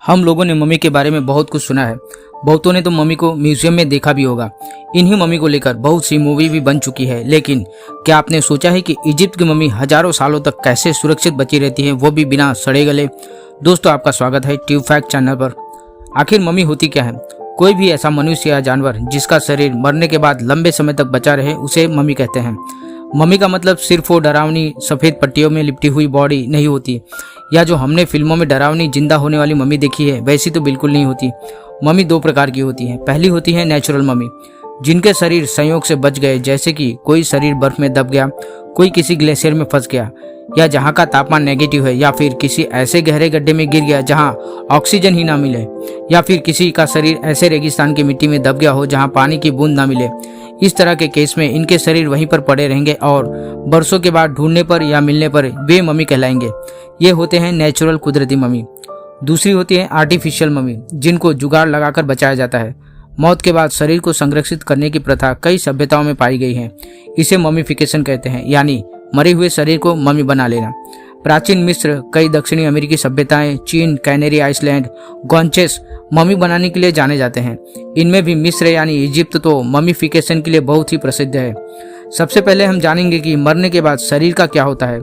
हम लोगों ने मम्मी के बारे में बहुत कुछ सुना है। बहुतों ने तो मम्मी को म्यूजियम में देखा भी होगा। इन्हीं मम्मी को लेकर बहुत सी मूवी भी बन चुकी है। लेकिन क्या आपने सोचा है कि इजिप्ट की मम्मी हजारों सालों तक कैसे सुरक्षित बची रहती है, वो भी बिना सड़े गले। दोस्तों, आपका स्वागत है ट्यूब फैक्ट चैनल पर। आखिर मम्मी होती क्या है? कोई भी ऐसा मनुष्य या जानवर जिसका शरीर मरने के बाद लंबे समय तक बचा रहे, उसे मम्मी कहते हैं। मम्मी का मतलब सिर्फ वो डरावनी सफेद पट्टियों में लिपटी हुई बॉडी नहीं होती, या जो हमने फिल्मों में डरावनी जिंदा होने वाली मम्मी देखी है वैसी तो बिल्कुल नहीं होती। मम्मी दो प्रकार की होती है। पहली होती है नेचुरल मम्मी, जिनके शरीर संयोग से बच गए, जैसे कि कोई शरीर बर्फ में दब गया, कोई किसी ग्लेशियर में फंस गया, या जहाँ का तापमान नेगेटिव है, या फिर किसी ऐसे गहरे गड्ढे में गिर गया जहाँ ऑक्सीजन ही ना मिले, या फिर किसी का शरीर ऐसे रेगिस्तान की मिट्टी में दब गया हो जहाँ पानी की बूंद ना मिले। इस तरह के केस में इनके शरीर वहीं पर पड़े रहेंगे और बरसों के बाद ढूंढने पर या मिलने पर वे मम्मी कहलाएंगे। ये होते हैं नेचुरल कुदरती मम्मी। दूसरी होती है आर्टिफिशियल मम्मी, जिनको जुगाड़ लगाकर बचाया जाता है। मौत के बाद शरीर को संरक्षित करने की प्रथा कई सभ्यताओं में पाई गई है। इसे मम्मीफिकेशन कहते हैं, यानी मरे हुए शरीर को मम्मी बना लेना। प्राचीन मिस्र, कई दक्षिणी अमेरिकी सभ्यताएं, चीन, कैनेरी आइसलैंड, गॉन्चेस मम्मी बनाने के लिए जाने जाते हैं। इनमें भी मिस्र यानी इजिप्ट तो मम्मीफिकेशन के लिए बहुत ही प्रसिद्ध है। सबसे पहले हम जानेंगे कि मरने के बाद शरीर का क्या होता है।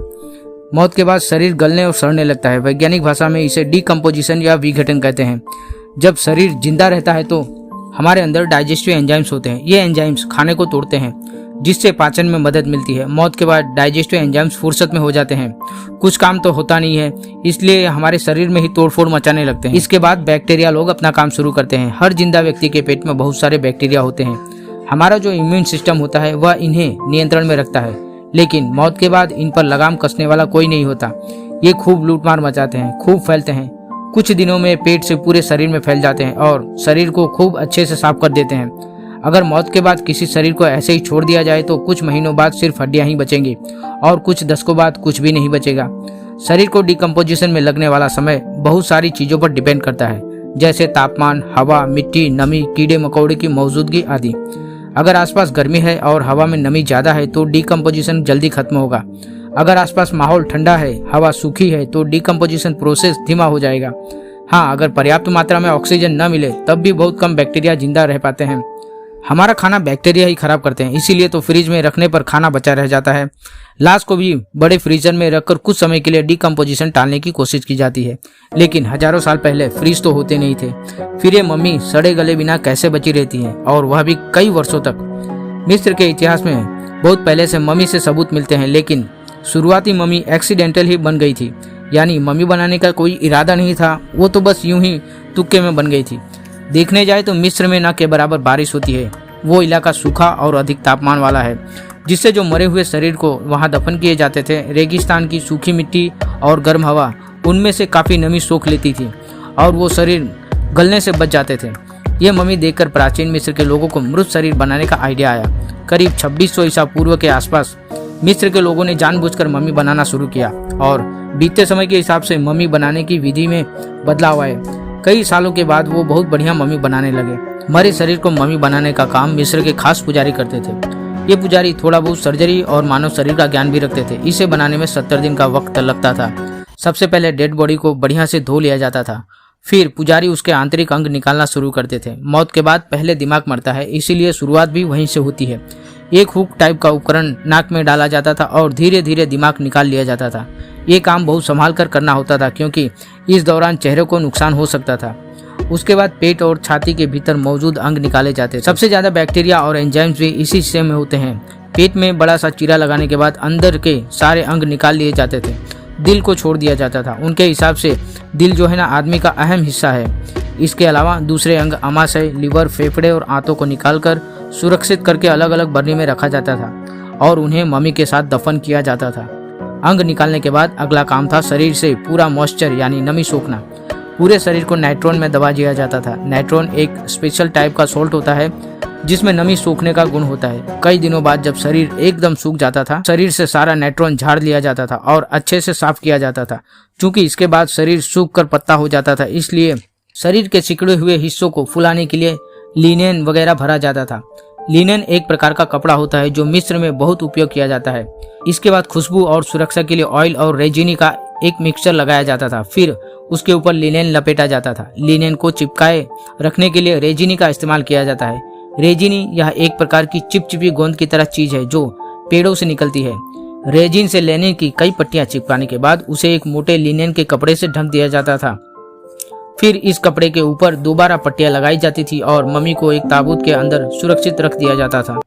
मौत के बाद शरीर गलने और सड़ने लगता है। वैज्ञानिक भाषा में इसे डीकम्पोजिशन या विघटन कहते हैं। जब शरीर जिंदा रहता है तो हमारे अंदर डाइजेस्टिव एंजाइम्स होते हैं। ये एंजाइम्स खाने को तोड़ते हैं, जिससे पाचन में मदद मिलती है। मौत के बाद डाइजेस्टिव एंजाइम्स फुर्सत में हो जाते हैं। कुछ काम तो होता नहीं है, इसलिए हमारे शरीर में ही तोड़फोड़ मचाने लगते हैं। इसके बाद बैक्टीरिया लोग अपना काम शुरू करते हैं। हर जिंदा व्यक्ति के पेट में बहुत सारे बैक्टीरिया होते हैं। हमारा जो इम्यून सिस्टम होता है वह इन्हें नियंत्रण में रखता है, लेकिन मौत के बाद इन पर लगाम कसने वाला कोई नहीं होता। ये खूब लूटमार मचाते हैं, खूब फैलते हैं। कुछ दिनों में पेट से पूरे शरीर में फैल जाते हैं और शरीर को खूब अच्छे से साफ कर देते हैं। अगर मौत के बाद किसी शरीर को ऐसे ही छोड़ दिया जाए तो कुछ महीनों बाद सिर्फ हड्डियां ही बचेंगी और कुछ दशकों बाद कुछ भी नहीं बचेगा। शरीर को डिकम्पोजिशन में लगने वाला समय बहुत सारी चीजों पर डिपेंड करता है, जैसे तापमान, हवा, मिट्टी, नमी, कीड़े मकोड़े की मौजूदगी आदि। अगर आसपास गर्मी है और हवा में नमी ज्यादा है तो डिकम्पोजिशन जल्दी खत्म होगा। अगर आसपास माहौल ठंडा है, हवा सूखी है तो डिकम्पोजिशन प्रोसेस धीमा हो जाएगा। हाँ, अगर पर्याप्त मात्रा में ऑक्सीजन न मिले तब भी बहुत कम बैक्टीरिया जिंदा रह पाते हैं। हमारा खाना बैक्टीरिया ही खराब करते हैं, इसीलिए तो फ्रिज में रखने पर खाना बचा रह जाता है। लाश को भी बड़े फ्रीजर में रखकर कुछ समय के लिए डिकम्पोजिशन टालने की कोशिश की जाती है। लेकिन हजारों साल पहले फ्रिज तो होते नहीं थे, फिर ये मम्मी सड़े गले बिना कैसे बची रहती है, और वह भी कई वर्षों तक। मिस्र के इतिहास में बहुत पहले से मम्मी से सबूत मिलते हैं, लेकिन शुरुआती मम्मी एक्सीडेंटल ही बन गई थी, यानी मम्मी बनाने का कोई इरादा नहीं था, वो तो बस यूं ही तुक्के में बन गई थी। देखने जाए तो मिस्र में न के बराबर बारिश होती है। वो इलाका सूखा और अधिक तापमान वाला है, जिससे जो मरे हुए शरीर को वहां दफन किए जाते थे, रेगिस्तान की सूखी मिट्टी और गर्म हवा उनमें से काफी नमी सोख लेती थी और वो शरीर गलने से बच जाते थे। ये मम्मी देखकर प्राचीन मिस्र के लोगों को मृत शरीर बनाने का आइडिया आया। करीब 2600 ईसा पूर्व के आसपास मिस्र के लोगों ने जानबूझकर मम्मी बनाना शुरू किया और बीते समय के हिसाब से मम्मी बनाने की विधि में बदलाव आए। कई सालों के बाद वो बहुत बढ़िया मम्मी बनाने लगे। मरे शरीर को मम्मी बनाने का काम मिस्र के खास पुजारी करते थे। ये पुजारी थोड़ा बहुत सर्जरी और मानव शरीर का ज्ञान भी रखते थे। इसे बनाने में 70 दिन का वक्त लगता था। सबसे पहले डेड बॉडी को बढ़िया से धो लिया जाता था, फिर पुजारी उसके आंतरिक अंग निकालना शुरू करते थे। मौत के बाद पहले दिमाग मरता है, इसीलिए शुरुआत भी वहीं से होती है। एक हुक टाइप का उपकरण नाक में डाला जाता था और धीरे धीरे दिमाग निकाल लिया जाता था। ये काम बहुत संभाल कर करना होता था, क्योंकि इस दौरान चेहरे को नुकसान हो सकता था। उसके बाद पेट और छाती के भीतर मौजूद अंग निकाले जाते थे। सबसे ज्यादा बैक्टीरिया और एंजाइम्स भी इसी हिस्से में होते हैं। पेट में बड़ा सा चीरा लगाने के बाद अंदर के सारे अंग निकाल लिए जाते थे। दिल को छोड़ दिया जाता था। उनके हिसाब से दिल जो है ना, आदमी का अहम हिस्सा है। इसके अलावा दूसरे अंग आमाशय, लिवर, फेफड़े और आंतों को निकालकर सुरक्षित करके अलग अलग बरनी में रखा जाता था और उन्हें मम्मी के साथ दफन किया जाता था। अंग निकालने के बाद अगला काम था शरीर से पूरा मॉइस्चर यानी नमी सोखना। पूरे शरीर को नाइट्रोन में दबा दिया जाता था। नाइट्रोन एक स्पेशल टाइप का सोल्ट होता है जिसमें नमी सूखने का गुण होता है। कई दिनों बाद जब शरीर एकदम सूख जाता था, शरीर से सारा नाइट्रोन झाड़ लिया जाता था और अच्छे से साफ किया जाता था। चूंकि इसके बाद शरीर सूख कर पत्ता हो जाता था, इसलिए शरीर के सिकुड़े हुए हिस्सों को फुलाने के लिए लिनेन वगैरह भरा जाता था। लिनेन एक प्रकार का कपड़ा होता है जो मिस्र में बहुत उपयोग किया जाता है। इसके बाद खुशबू और सुरक्षा के लिए ऑयल और रेजिनी का एक मिक्सचर लगाया जाता था। फिर उसके ऊपर लिनेन लपेटा जाता था। लिनेन को चिपकाए रखने के लिए रेजिनी का इस्तेमाल किया जाता है। रेजिनी यह एक प्रकार की चिपचिपी गोंद की तरह चीज है जो पेड़ों से निकलती है। रेजिन से लिनेन की कई पट्टियां चिपकाने के बाद उसे एक मोटे लिनेन के कपड़े से ढक दिया जाता था। फिर इस कपड़े के ऊपर दोबारा पट्टियां लगाई जाती थी और मम्मी को एक ताबूत के अंदर सुरक्षित रख दिया जाता था।